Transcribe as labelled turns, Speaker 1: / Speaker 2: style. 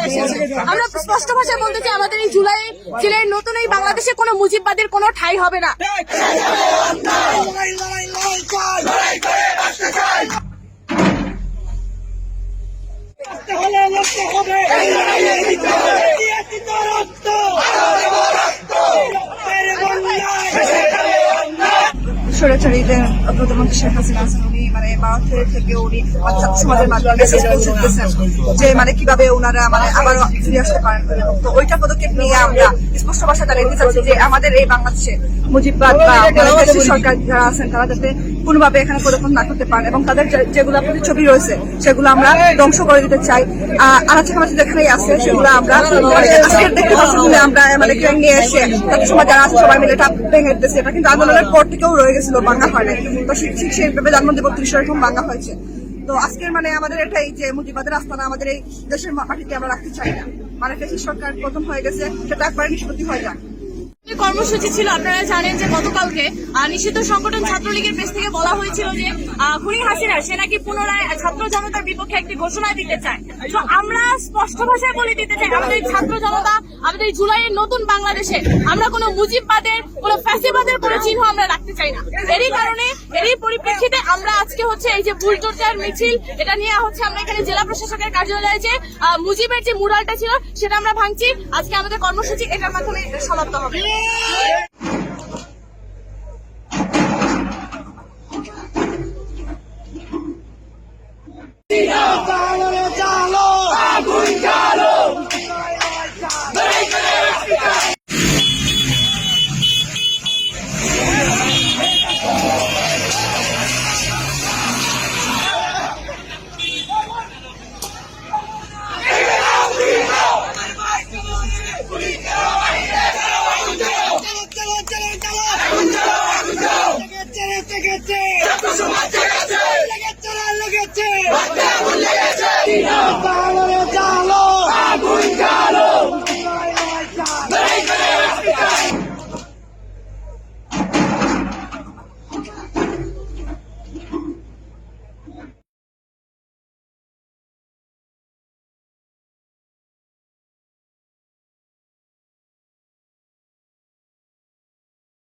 Speaker 1: এসেছে। আমরা স্পষ্ট ভাষায় বলতে চাই, আমাদের এই জুলাই নতুন এই বাংলাদেশে কোনো মুজিববাদের কোনো ঠাঁই হবে না।
Speaker 2: স্বৈরাচারীদের প্রধানমন্ত্রী শেখ হাসিনা আছেন, উনি মানে ভারতের থেকে উনি ছাত্র সমাজের মাধ্যমে মেসেজ পৌঁছতেছেন যে মানে কিভাবে ওনারা মানে আবারও ফিরে আসতে পারেন। তো ওইটা পদক্ষেপ নিয়ে আমরা স্পষ্ট ভাষায় জানাতে চাচ্ছি যে আমাদের এই বাংলাদেশে মুজিববাদ বা দেশের সরকার যারা আছেন তারা যাতে কোনোভাবে এখানে পদক্ষেপ না করতে পারেন এবং তাদের যেগুলো প্রতিচ্ছবি রয়েছে সেগুলো আমরা ধ্বংস করে দিতে চাই। আনাচে কানাচে যেখানেই আছে সেগুলো আমরা আজকের দেখতে পাচ্ছি আমরা মানে নিয়ে এসে ছাত্র সমাজ যারা আছে সবাই মিলে এটা ভেঙে দিতেছে। এটা কিন্তু আন্দোলনের পর থেকেও রয়ে গেছিল, ভাঙা হয় না। তো ঠিক সেইভাবে জন্মদিন ৩২ এরকম ভাঙা হয়েছে। তো আজকের মানে আমাদের এটাই যে মুজিববাদের আস্তানা আমাদের এই দেশের মাটিতে আমরা রাখতে চাই না। মানে দেশের সরকার প্রথম হয়ে গেছে, সেটা একবারে নিষ্পত্তি হয়ে যাক।
Speaker 1: কর্মসূচি ছিল, আপনারা জানেন যে গতকালকে নিষিদ্ধ সংগঠন ছাত্রলীগের পেজ থেকে বলা হয়েছিল যে খুনি হাসিনা সে নাকি পুনরায় ছাত্র জনতার বিপক্ষে একটি ঘোষণা দিতে চায়। তো আমরা স্পষ্ট ভাষায় বলে দিতে চাই, আমাদের ছাত্র জনতা আমাদের জুলাইয়ের নতুন বাংলাদেশে আমরা কোনো মুজিববাদের কোনো ফ্যাসিবাদের কোনো চিহ্ন আমরা রাখতে চাই না। এরই কারণে এরই পরিপ্রেক্ষিতে আমরা আজকে হচ্ছে এই যে বুলডোজার মিছিল এটা নিয়ে হচ্ছে আমরা এখানে জেলা প্রশাসকের কার্যালয়ে যে মুজিবের যে মুরালটা ছিল সেটা আমরা ভাঙছি। আজকে আমাদের কর্মসূচি এটার মাধ্যমে সমাপ্ত হবে।
Speaker 3: লেগেছে